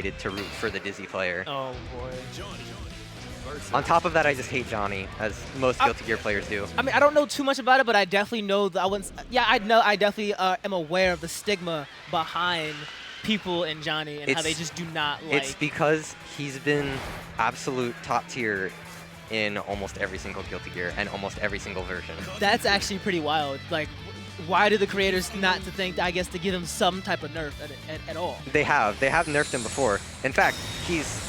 to root for the Dizzy player. Oh boy. On top of that, I just hate Johnny, as most Guilty Gear players do. I mean, I don't know too much about it, but I definitely know that I definitely am aware of the stigma behind people and Johnny and how they just do not like. It's because he's been absolute top tier in almost every single Guilty Gear and almost every single version. That's actually pretty wild. Like, why do the creators not to think, I guess, to give him some type of nerf at all? They have nerfed him before. In fact, he's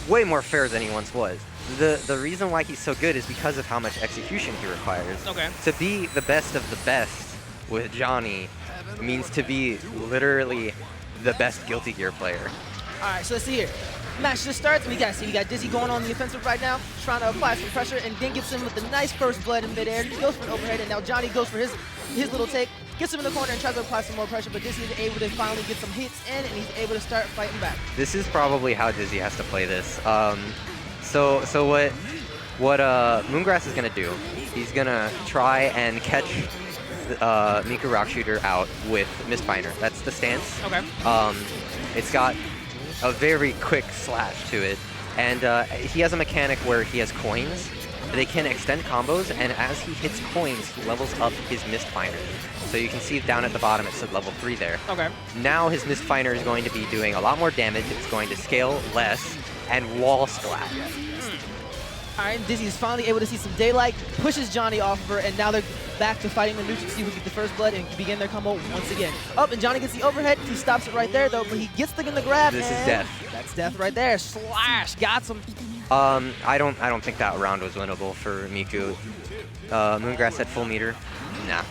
way more fair than he once was. The reason why he's so good is because of how much execution he requires. Okay. To be the best of the best with Johnny means to be literally the best Guilty Gear player. All right, so let's see here. Match just starts. We got Dizzy going on the offensive right now, trying to apply some pressure, and then gets him with a nice first blood in midair. He goes for an overhead, and now Johnny goes for his little take, gets him in the corner and tries to apply some more pressure, but Dizzy is able to finally get some hits in, and he's able to start fighting back. This is probably how Dizzy has to play this. So what Moongrass is gonna do? He's gonna try and catch Miku RockShooter out with Mistfinder. That's the stance. Okay. It's got a very quick slash to it, and he has a mechanic where he has coins. They can extend combos, and as he hits coins, he levels up his Mistfinder. So you can see down at the bottom it said level 3 there. Okay. Now his Mistfinder is going to be doing a lot more damage. It's going to scale less and wall splat. All right, Dizzy is finally able to see some daylight, pushes Johnny off of her, and now they're back to fighting the neutral to see who gets the first blood and begin their combo once again. Up, and Johnny gets the overhead. He stops it right there, though, but he gets the grab. This is death. That's death right there. Slash, got some. I don't think that round was winnable for Miku. Moongrass had full meter. Nah,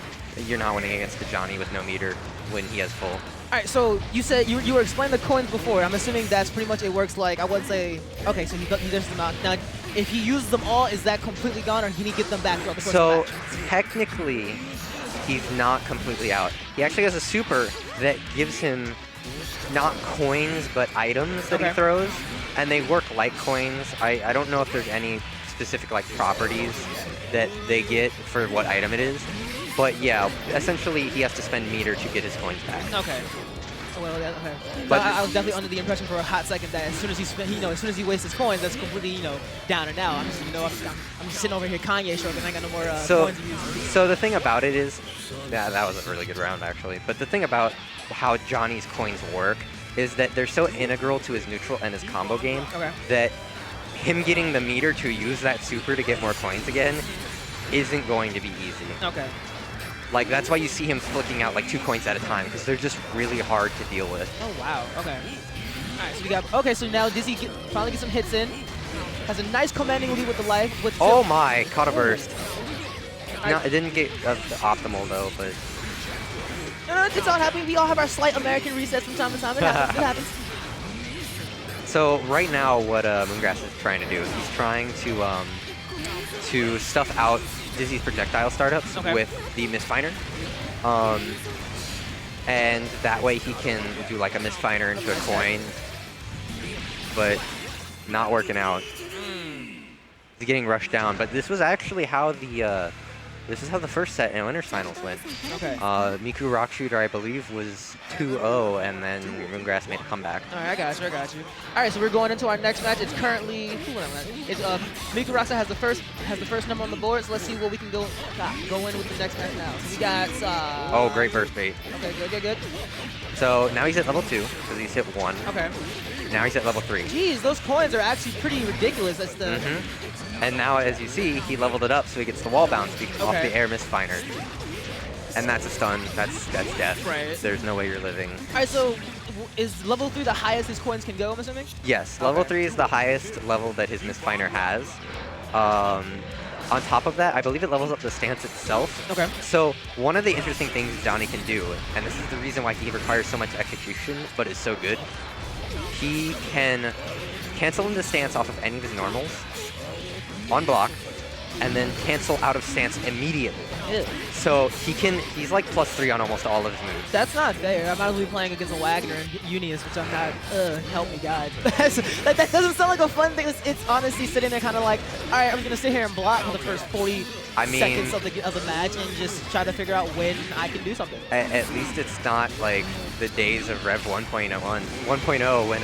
you're not winning against the Johnny with no meter when he has full. All right, so you said you were explaining the coins before. I'm assuming that's pretty much it works like, I would say, okay, so he does them out. Now, if he uses them all, is that completely gone, or can he get them back throughout the course of the match? Technically, he's not completely out. He actually has a super that gives him not coins, but items that he throws, and they work like coins. I don't know if there's any specific like properties that they get for what item it is. But yeah, essentially he has to spend meter to get his coins back. Okay. Well, okay. But I was definitely under the impression for a hot second that as soon as he as soon as he wastes his coins, that's completely down and out. I'm just sitting over here Kanye stroking. I got no more coins to use. So the thing about it is, yeah, that was a really good round actually. But the thing about how Johnny's coins work is that they're so integral to his neutral and his combo game that him getting the meter to use that super to get more coins again isn't going to be easy. Okay. Like, that's why you see him flicking out like 2 coins at a time, because they're just really hard to deal with. Oh, wow. Okay. All right, so we got, okay, so now Dizzy finally gets some hits in. Has a nice commanding lead with the life. Oh my, caught a burst. No, it didn't get optimal though, but... No, it's all happening. We all have our slight American resets from time to time. It happens. It happens. So right now, what Moongrass is trying to do is he's trying to stuff out Dizzy's projectile startups with the Mistfinder. And that way he can do like a Mistfinder into a coin, but not working out. He's getting rushed down, but this was actually how the first set in Winners Finals went. Okay. Miku RockShooter, I believe, was 2-0, and then Moongrass made a comeback. All right, I got you. All right, so we're going into our next match. It's currently Miku RockShooter has the first number on the board. So let's see what we can go in with the next match now. So we got. Oh, great burst bait. Okay, good. So now he's at level 2 because he's hit 1. Okay. Now he's at level 3. Jeez, those coins are actually pretty ridiculous. That's the. And now, as you see, he leveled it up so he gets the wall bounce off the air Mistfinder. And that's a stun. That's death. Right. There's no way you're living. All right, so is level 3 the highest his coins can go, I'm assuming? Yes, level 3 is the highest level that his Mistfinder has. On top of that, I believe it levels up the stance itself. Okay. So one of the interesting things Johnny can do, and this is the reason why he requires so much execution, but is so good, he can cancel into stance off of any of his normals on block, and then cancel out of stance immediately. Ew. So he's like +3 on almost all of his moves. That's not fair. I might as well be playing against a Wagner and Unius, which I'm not. Help me, God. that doesn't sound like a fun thing. It's honestly sitting there kind of like, all right, I'm gonna sit here and block for the first 40 seconds of the match and just try to figure out when I can do something. At least it's not like the days of Rev 1.0 when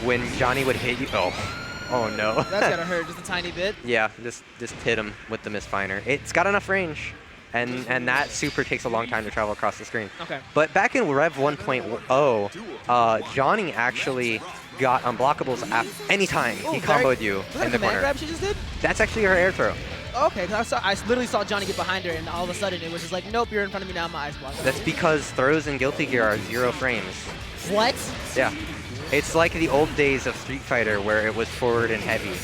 when Johnny would hit you. Oh no. That's gotta hurt just a tiny bit. Yeah, just hit him with the misfiner. It's got enough range, and that super takes a long time to travel across the screen. Okay. But back in Rev 1.0, Johnny actually got unblockables at any time he comboed you in the corner. Grab she just did? That's actually her air throw. Okay, cause I literally saw Johnny get behind her, and all of a sudden it was just like, nope, you're in front of me now, my ice block. That's because throws in Guilty Gear are 0 frames. What? Yeah. It's like the old days of Street Fighter where it was forward and heavy.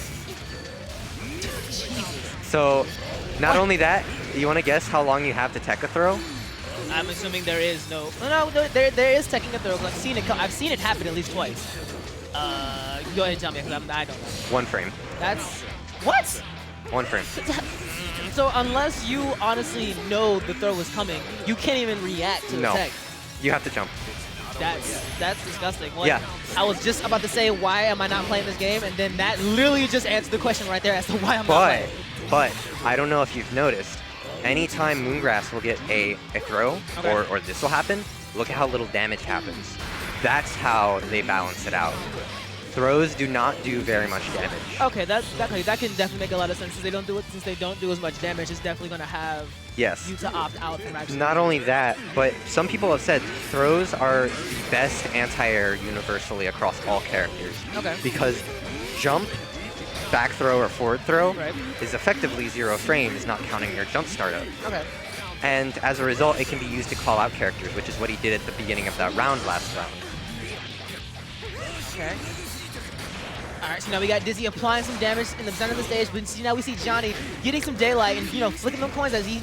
So, not only that, you want to guess how long you have to tech a throw? I'm assuming there is no. No, there is teching a throw. I've seen it. I've seen it happen at least twice. Go ahead and tell me, because I don't know. 1 frame. That's what? 1 frame. So unless you honestly know the throw was coming, you can't even react to the tech. You have to jump. That's disgusting. Like, yeah. I was just about to say, why am I not playing this game? And then that literally just answered the question right there as to why I'm not playing. But I don't know if you've noticed, anytime Moongrass will get a throw, or this will happen, look at how little damage happens. That's how they balance it out. Throws do not do very much damage. Okay, that can definitely make a lot of sense. Since they don't do as much damage, it's definitely going to have you to opt out from actually. Not only that, but some people have said throws are the best anti-air universally across all characters. Okay. Because jump, back throw, or forward throw is effectively 0 frames, not counting your jump startup. Okay. And as a result, it can be used to call out characters, which is what he did at the beginning of that round last round. Okay. All right, so now we got Dizzy applying some damage in the center of the stage, but now we see Johnny getting some daylight and, flicking them coins as he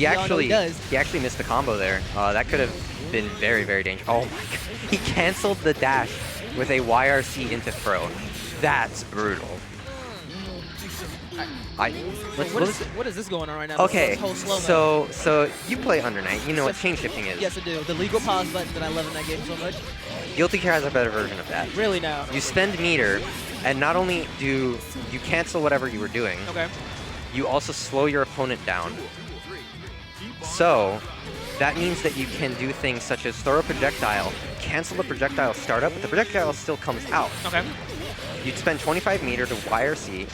actually does. He actually missed the combo there. That could have been very, very dangerous. Oh my god. He canceled the dash with a YRC into throw. That's brutal. What is this going on right now? Okay, so you play Under Night. You know what chain shifting is. Yes, I do. The legal pause button that I love in that game so much. Guilty Gear has a better version of that. Really now? You spend meter, and not only do you cancel whatever you were doing, you also slow your opponent down. So that means that you can do things such as throw a projectile, cancel the projectile startup, but the projectile still comes out. Okay. You'd spend 25 meter to YRC,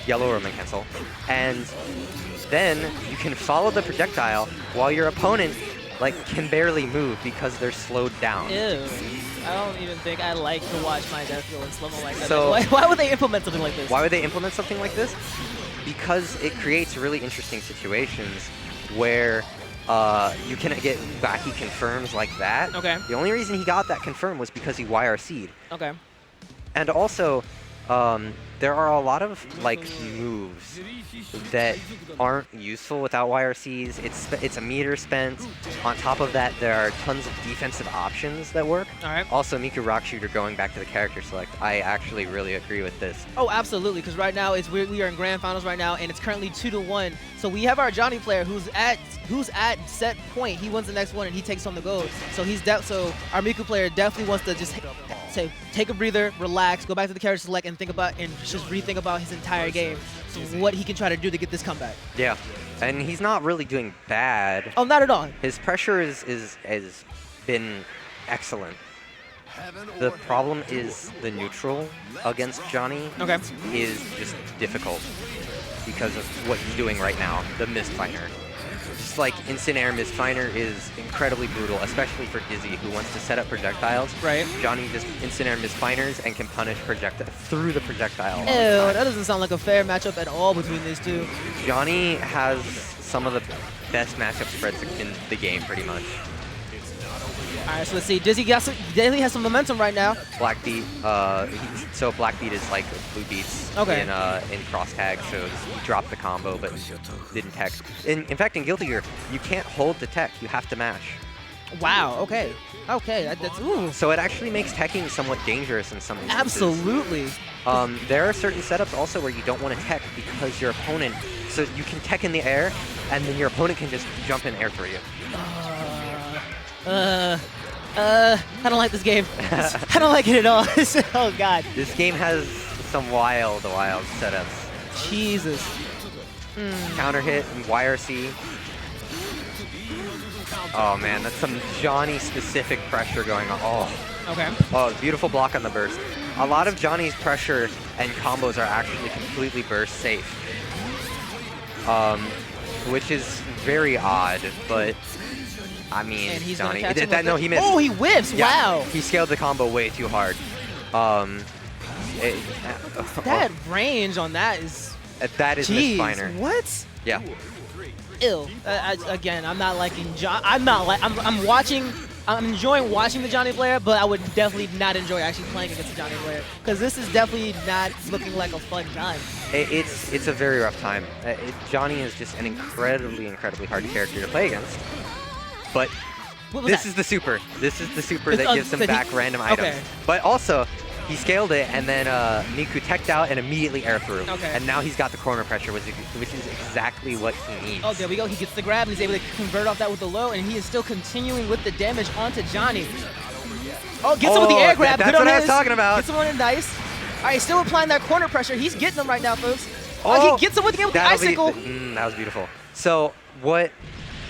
yellow Roman cancel, and then you can follow the projectile while your opponent can barely move because they're slowed down. Ew. I don't even think I like to watch my death go in slow-mo like that. So, why would they implement something like this? Why would they implement something like this? Because it creates really interesting situations where you can get wacky confirms like that. Okay. The only reason he got that confirm was because he YRC'd. Okay. And also, there are a lot of moves that aren't useful without YRCs. It's a meter spent. On top of that, there are tons of defensive options that work. All right. Also, Miku RockShooter, going back to the character select, I actually really agree with this. Oh, absolutely, because right now we are in grand finals right now, and it's currently 2-1. So we have our Johnny player who's at set point. He wins the next one, and he takes home the gold. So so our Miku player definitely wants to just take a breather, relax, go back to the character select, and just rethink about his entire game. So what he can try to do to get this comeback. Yeah, and he's not really doing bad. Oh, not at all. His pressure has been excellent. The problem is the neutral against Johnny is just difficult because of what he's doing right now, the misfiner. Just instant air misfiner is incredibly brutal, especially for Dizzy, who wants to set up projectiles. Right. Johnny just instant air misfiners and can punish through the projectile. Ew, that doesn't sound like a fair matchup at all between these two. Johnny has some of the best matchup spreads in the game, pretty much. All right, so let's see. Dizzy has some momentum right now. Black Beat. So Black Beat is like Blue Beats in cross tag. So he dropped the combo, but didn't tech. In fact, in Guilty Gear, you can't hold the tech. You have to mash. Wow. Okay. Okay. Ooh. So it actually makes teching somewhat dangerous in some instances. Absolutely. There are certain setups also where you don't want to tech because your opponent. So you can tech in the air, and then your opponent can just jump in air for you. I don't like this game. I don't like it at all. Oh, God. This game has some wild setups. Jesus. Counter hit and YRC. Oh, man, that's some Johnny-specific pressure going on. Oh. Okay. Oh, beautiful block on the burst. a lot of Johnny's pressure and combos are actually completely burst safe, which is very odd. But I mean, And he's Johnny, gonna catch him with no, it. he missed. Oh, he whiffs! Yeah, Wow. he scaled the combo way too hard. That range on that is. That is Jeez, misfiner. what? Yeah. Ill. Again, I'm not liking John. I'm watching. I'm enjoying watching the Johnny player, but I would definitely not enjoy actually playing against the Johnny player because this is definitely not looking like a fun time. It's a very rough time. Johnny is just an incredibly hard character to play against. But this is the super. This is the super that gives him back random items. Okay. But also, he scaled it, and then Miku teched out and immediately air through. Okay. And now he's got the corner pressure, which is exactly what he needs. Oh, there we go. He gets the grab, and he's able to convert off that with the low, and he is still continuing with the damage onto Johnny. Oh, gets him with the air grab. That's Good on what I his. was talking about. Gets him on it nice. All right, still applying that corner pressure. He's getting them right now, folks. Oh, he gets him with the icicle. That was beautiful. So what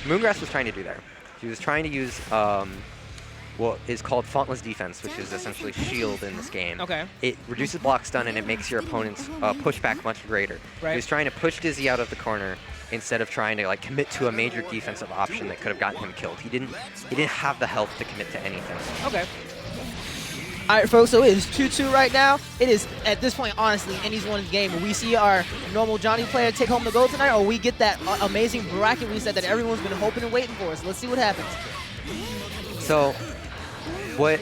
Moongrass was trying to do there, he was trying to use what is called faultless defense, which is essentially shield in this game. Okay. It reduces block stun and it makes your opponent's pushback much greater. Right. He was trying to push Dizzy out of the corner instead of trying to like commit to a major defensive option that could have gotten him killed. He didn't have the health to commit to anything. Okay. All right, folks, so it is 2-2 right now. It is, at this point, honestly, anyone's game. Will we see our normal Johnny player take home the gold tonight, or we get that amazing bracket reset that everyone's been hoping and waiting for? So let's see what happens. So what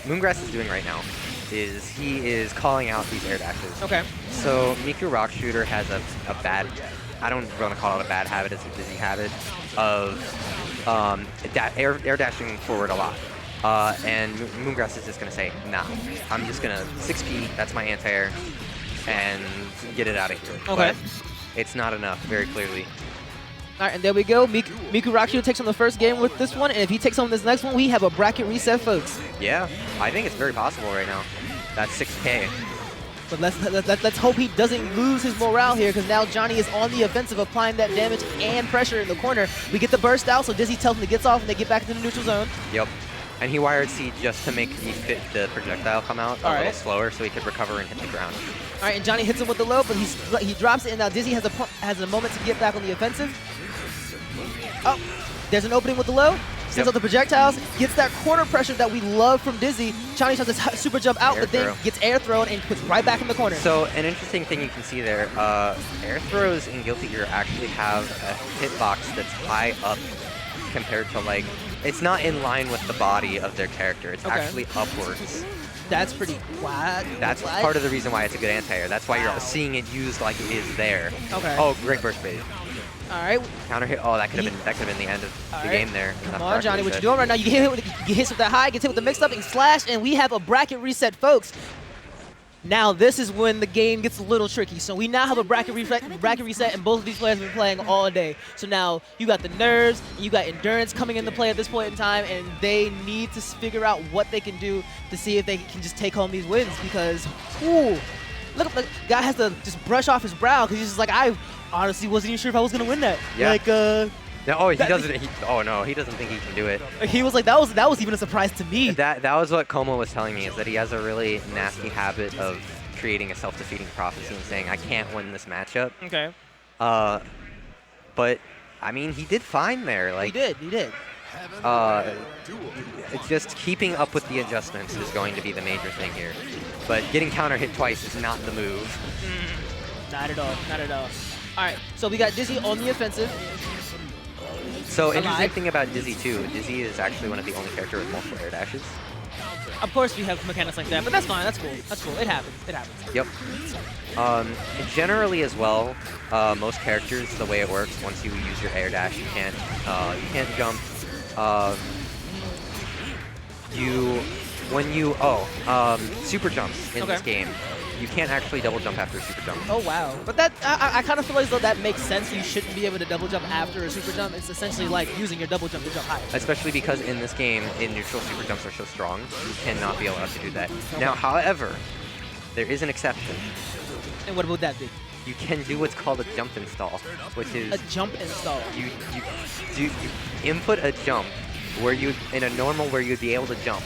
Moongrass is doing right now is he is calling out these air dashes. Okay. So Miku RockShooter has a bad, I don't want to call it a bad habit, it's a busy habit of air dashing forward a lot. And Moongrass is just going to say, nah, I'm just going to 6P, that's my anti-air, and get it out of here. Okay. But it's not enough, very clearly. All right, and there we go. Miku RockShooter takes on the first game with this one, and if he takes on this next one, we have a bracket reset, folks. Yeah, I think it's very possible right now. That's 6K. But let's hope he doesn't lose his morale here, because now Johnny is on the offensive, applying that damage and pressure in the corner. We get the burst out, so Dizzy tells him to get off, and they get back into the neutral zone. Yep. And he wired C just to make the projectile come out a little slower so he could recover and hit the ground. All right, and Johnny hits him with the low, but he drops it, and now Dizzy has a moment to get back on the offensive. Oh, there's an opening with the low. Sends out the projectiles, gets that corner pressure that we love from Dizzy. Johnny tries to super jump out, but then gets air thrown and puts right back in the corner. So an interesting thing you can see there, air throws in Guilty Gear actually have a hitbox that's high up compared to like, it's not in line with the body of their character. It's actually upwards. That's pretty flat. That's part of the reason why it's a good anti-air. That's why you're seeing it used like it is there. Okay. Oh, great burst bait. All right. Counter hit. Oh, that could have been the end of the game there. Come on, Johnny, what you doing right now? You get hit with that high, get hit with the mix up and slash, and we have a bracket reset, folks. Now this is when the game gets a little tricky. So we now have a bracket reset, and both of these players have been playing all day. So now you got the nerves, and you got endurance coming into play at this point in time, and they need to figure out what they can do to see if they can just take home these wins. Because, ooh, look, the guy has to just brush off his brow because he's just like, I honestly wasn't even sure if I was gonna win that. Yeah. Like, no, he doesn't. Oh no, he doesn't think he can do it. He was like, that was even a surprise to me. That was what Como was telling me, is that he has a really nasty habit of creating a self-defeating prophecy and saying, I can't win this matchup. Okay. But I mean, he did fine there. Like He did. It's just keeping up with the adjustments is going to be the major thing here. But getting counter hit twice is not the move. Not at all. Not at all. All right. So we got Dizzy on the offensive. So interesting thing about Dizzy too, Dizzy is actually one of the only characters with multiple air dashes. Of course we have mechanics like that, but that's fine, that's cool. That's cool. It happens. It happens. Yep. Generally as well, most characters, the way it works, once you use your air dash, you can't jump. Super jumps in this game, you can't actually double jump after a super jump. Oh wow. But that I kind of feel as though that makes sense. You shouldn't be able to double jump after a super jump. It's essentially like using your double jump to jump higher. Especially because in this game, in neutral, super jumps are so strong, you cannot be allowed to do that. Now, however, there is an exception. And what would that be? You can do what's called a jump install, which is a jump install. You input a jump where in a normal where you'd be able to jump,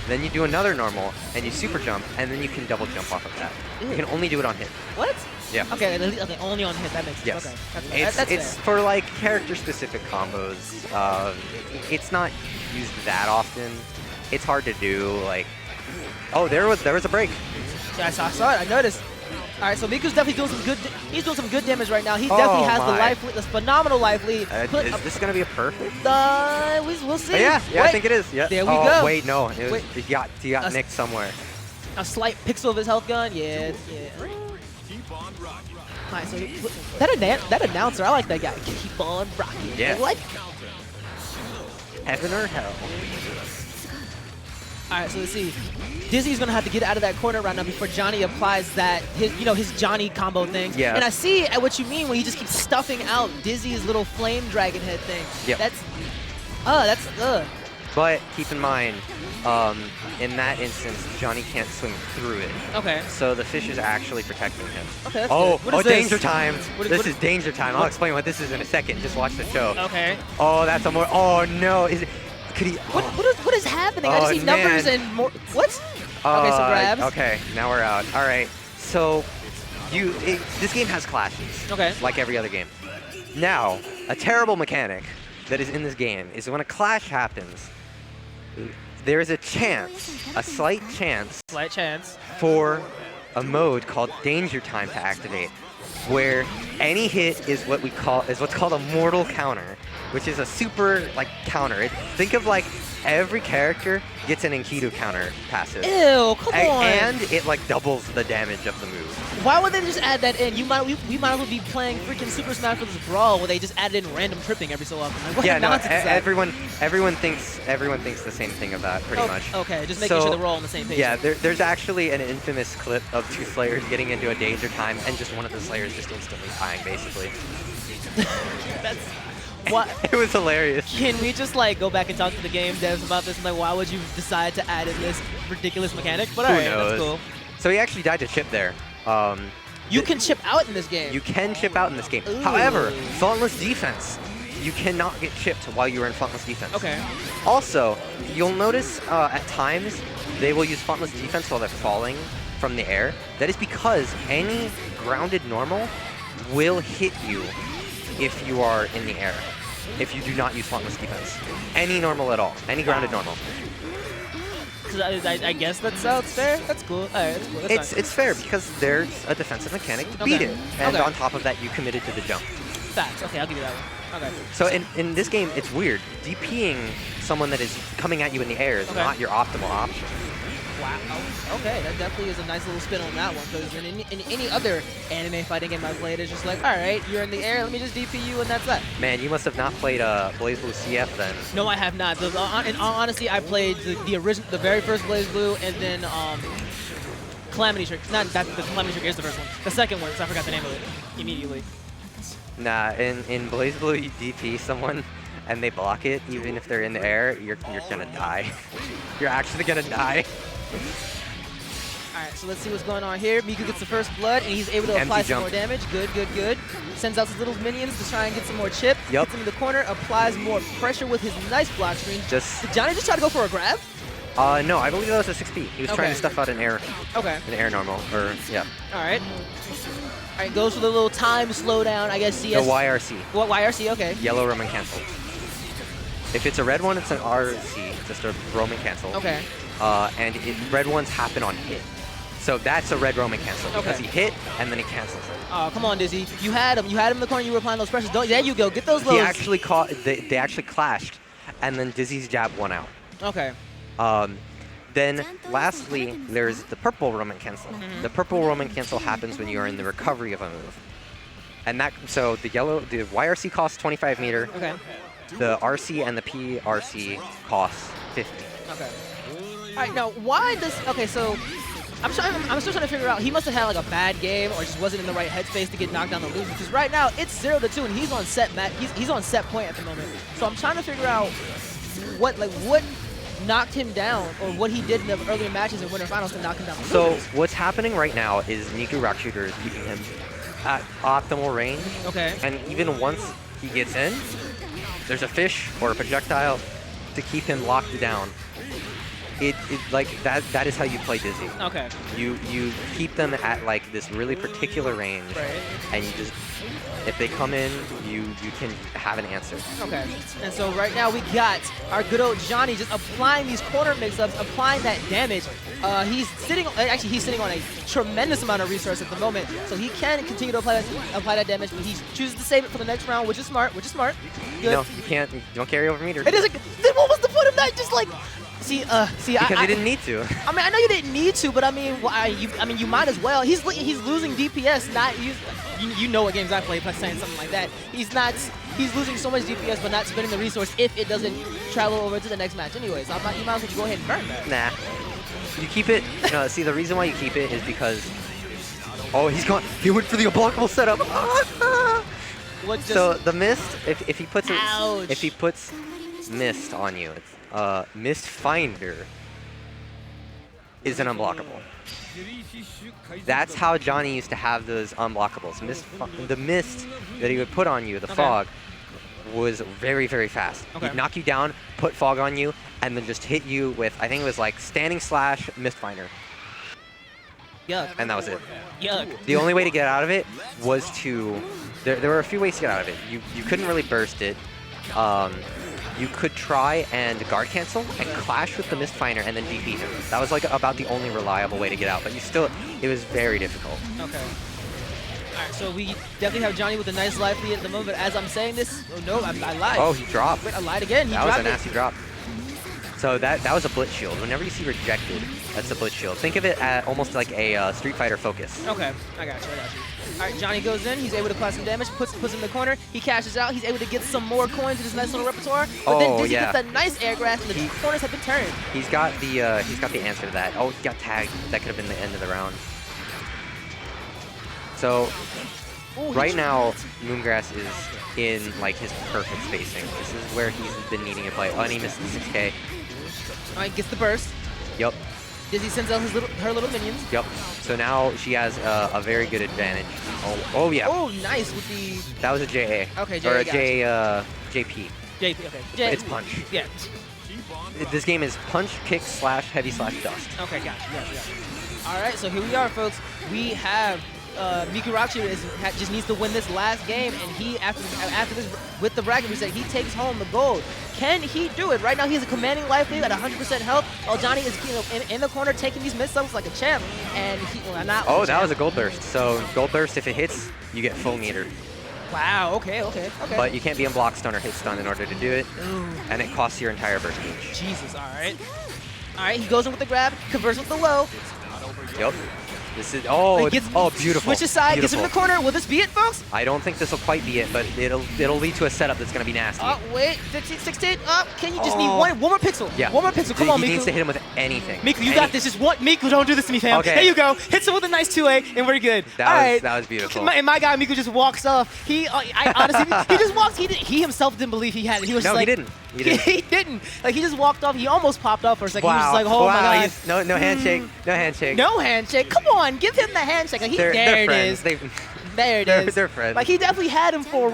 then you do another normal, and you super jump, and then you can double jump off of that. Ew. You can only do it on hit. What? Yeah. Okay, okay, only on hit. That makes sense. Yes. Okay, that's It's fair. for like character-specific combos. It's not used that often. It's hard to do. Like, oh, there was a break. Yeah, I saw it. I noticed. All right, so Miku's definitely doing some good. He's doing some good damage right now. He definitely has the life lead, this phenomenal life lead. Is this gonna be a perfect? We'll see. Oh, yeah, Wait, I think it is. Yeah. There we go. Wait, no, Wait. he got nicked somewhere. A slight pixel of his health gun. Yeah. All right, so that announcer, I like that guy. Keep on rocking. Yeah. I like. Heaven or hell? All right, so let's see. Dizzy's gonna have to get out of that corner right now before Johnny applies that his Johnny combo thing. Yeah. And I see what you mean when he just keeps stuffing out Dizzy's little flame dragon head thing. Yep. That's But keep in mind, in that instance, Johnny can't swing through it. Okay. So the fish is actually protecting him. Okay. That's Oh, good. What is this? danger time. What This is danger time. I'll explain what this is in a second. Just watch the show. Okay. Oh, that's a more. Oh no! Is it? Could he? What is happening? I just see numbers man. and more. What? Okay, so grabs. Okay, now we're out. All right. So, this game has clashes. Okay. Like every other game. Now, a terrible mechanic that is in this game is when a clash happens, there is a chance, a slight chance, for a mode called Danger Time to activate, where any hit is what's called a mortal counter, which is a super counter. Think of every character gets an Enkidu counter passive. Ew, come on. And it doubles the damage of the move. Why would they just add that in? We might as well be playing freaking Super Smash Bros. Brawl where they just added in random tripping every so often. What Yeah, no, nonsense is that? everyone thinks the same thing of that, pretty much. Okay, just making sure that we're all on the same page. Yeah, there's actually an infamous clip of two Slayers getting into a danger time and just one of the Slayers just instantly dying, basically. That's what. It was hilarious. Can we just go back and talk to the game devs about this? And why would you decide to add in this ridiculous mechanic? But alright, that's cool. So he actually died to chip there. You can chip out in this game. You can chip out in this game. Ooh. However, Faultless Defense, you cannot get chipped while you are in Faultless Defense. Okay. Also, you'll notice at times they will use Faultless Defense while they're falling from the air. That is because any grounded normal will hit you if you are in the air, if you do not use Faultless Defense. Any normal at all. Any grounded normal. I guess that sounds fair. That's cool. All right, that's cool. That's It's fair because there's a defensive mechanic to beat it. And on top of that, you committed to the jump. Facts. Okay, I'll give you that one. Okay. So in this game, it's weird. DPing someone that is coming at you in the air is not your optimal option. Wow. Okay, that definitely is a nice little spin on that one. Because in any other anime fighting game I've played, it's just all right, you're in the air, let me just DP you, and that's that. Man, you must have not played BlazBlue CF then. No, I have not. In all honesty, I played the original, the very first BlazBlue, and then Calamity Trick. Not that the Calamity Trick is the first one. The second one, so I forgot the name of it immediately. Nah, in BlazBlue, you DP someone and they block it, even if they're in the air, you're gonna die. You're actually gonna die. Alright, so let's see what's going on here. Miku gets the first blood, and he's able to apply some more damage. Good, good, good. Sends out his little minions to try and get some more chip. Yep. Gets him in the corner, applies more pressure with his nice block screen. Did Johnny just try to go for a grab? No, I believe that was a 6P. He was trying to stuff out an air. Okay. An air normal, or, yeah. Alright. Alright, goes for the little time slowdown, I guess CS. The YRC. What, YRC? Okay. Yellow Roman cancel. If it's a red one, it's an RC, just a Roman cancel. Okay. And red ones happen on hit. So that's a red Roman cancel because he hit and then he cancels it. Oh, come on, Dizzy. You had him. You had him in the corner. You were applying those pressures. There you go. Get those lows. He actually caught. They actually clashed, and then Dizzy's jab won out. Okay. Then lastly, there's the purple Roman cancel. The purple Roman cancel happens when you are in the recovery of a move. And so the YRC costs 25 meter. Okay. The RC and the PRC costs 50. Okay. All right. Now, why does? Okay, so I'm still trying to figure out. He must have had like a bad game, or just wasn't in the right headspace to get knocked down the loser. Because right now it's 0-2, and he's on set he's on set point at the moment. So I'm trying to figure out what knocked him down, or what he did in the earlier matches in Winter Finals to knock him down. So what's happening right now is Miku RockShooter is keeping him at optimal range. Okay. And even once he gets in, there's a fish or a projectile to keep him locked down. like that is how you play Dizzy. Okay. You keep them at like this really particular range, Right. and you just, if they come in, you can have an answer. Okay. And so right now we got our good old Johnny just applying these corner mix-ups, applying that damage. He's sitting on a tremendous amount of resource at the moment, so he can continue to apply that damage, but he chooses to save it for the next round, which is smart. Good. No, you can't. You don't carry over meter. It doesn't. Then what was the point of that? Just like, see, because he didn't need to. I mean, I know you didn't need to, but I mean, you might as well. He's losing DPS, not you know what games I play by saying something like that. He's losing so much DPS, but not spending the resource if it doesn't travel over to the next match. Anyways, you might as well go ahead and burn that. Nah. You keep it. No, see, the reason why you keep it is because. Oh, he's gone. He went for the unblockable setup. So the mist, if he puts mist on you, it's Mist Finder is an unblockable. That's how Johnny used to have those unblockables. The mist that he would put on you, the fog, was very, very fast. Okay. He'd knock you down, put fog on you, and then just hit you with, I think it was like standing slash Mist Finder. Yuck. And that was it. Yuck. The only way to get out of it was to... There were a few ways to get out of it. You couldn't really burst it. You could try and guard cancel and clash with the Mist Finder and then DP him. That was like about the only reliable way to get out, but it was very difficult. Okay. Alright, so we definitely have Johnny with a nice life lead at the moment, but as I'm saying this, oh no, I lied. Oh, he dropped. Wait, I lied again. That was a nasty drop. So that was a blitz shield. Whenever you see rejected, that's a blitz shield. Think of it at almost like a Street Fighter focus. Okay, I got you. All right, Johnny goes in. He's able to apply some damage, puts him in the corner. He cashes out. He's able to get some more coins in his nice little repertoire. But then Dizzy gets a nice air grasp, and the corners have been turned. He's got the answer to that. Oh, he got tagged. That could have been the end of the round. So right now, Moongrass is in like his perfect spacing. This is where he's been needing to play. Oh, and he missed the 6K. All right, gets the burst. Yep. Dizzy sends out her little minions. Yep. So now she has a very good advantage. Oh yeah. Oh, nice with the... That was a JA. Okay, JA. Or a JP. JP, okay. It's punch. Yeah. This game is punch, kick, slash, heavy, slash, dust. Okay, gotcha. All right, so here we are, folks. We have Miku RockShooter just needs to win this last game, and he, after this, with the bracket reset, he takes home the gold. Can he do it? Right now, he's a commanding life lead at 100% health, while Johnny is in the corner taking these mid-subs like a champ. And that was a gold burst. So gold burst, if it hits, you get full meter. Wow. Okay. But you can't be unblock stun or hit stun in order to do it, and it costs your entire burst gauge. Jesus. All right. He goes in with the grab, converts with the low. Yep. This is beautiful. Switches side, gets him in the corner. Will this be it, folks? I don't think this will quite be it, but it'll lead to a setup that's gonna be nasty. Oh wait, 16. Can you just need one more pixel? Yeah. One more pixel. Come on, Miku. He needs to hit him with anything. Miku, you got this. Just one. Miku, don't do this to me, fam. Okay. There you go. Hits him with a nice 2A, and we're good. That was beautiful. And my guy Miku just walks off. I honestly, he just walks. He himself didn't believe he had it. He was just like, he didn't. He didn't. Like, he just walked off. He almost popped up for a second. Wow. He was just like, oh my god. No handshake. No handshake. No handshake. Come on, give him the handshake. Like, they're there it friends. is. There it is. They're friends. Like, he definitely had him for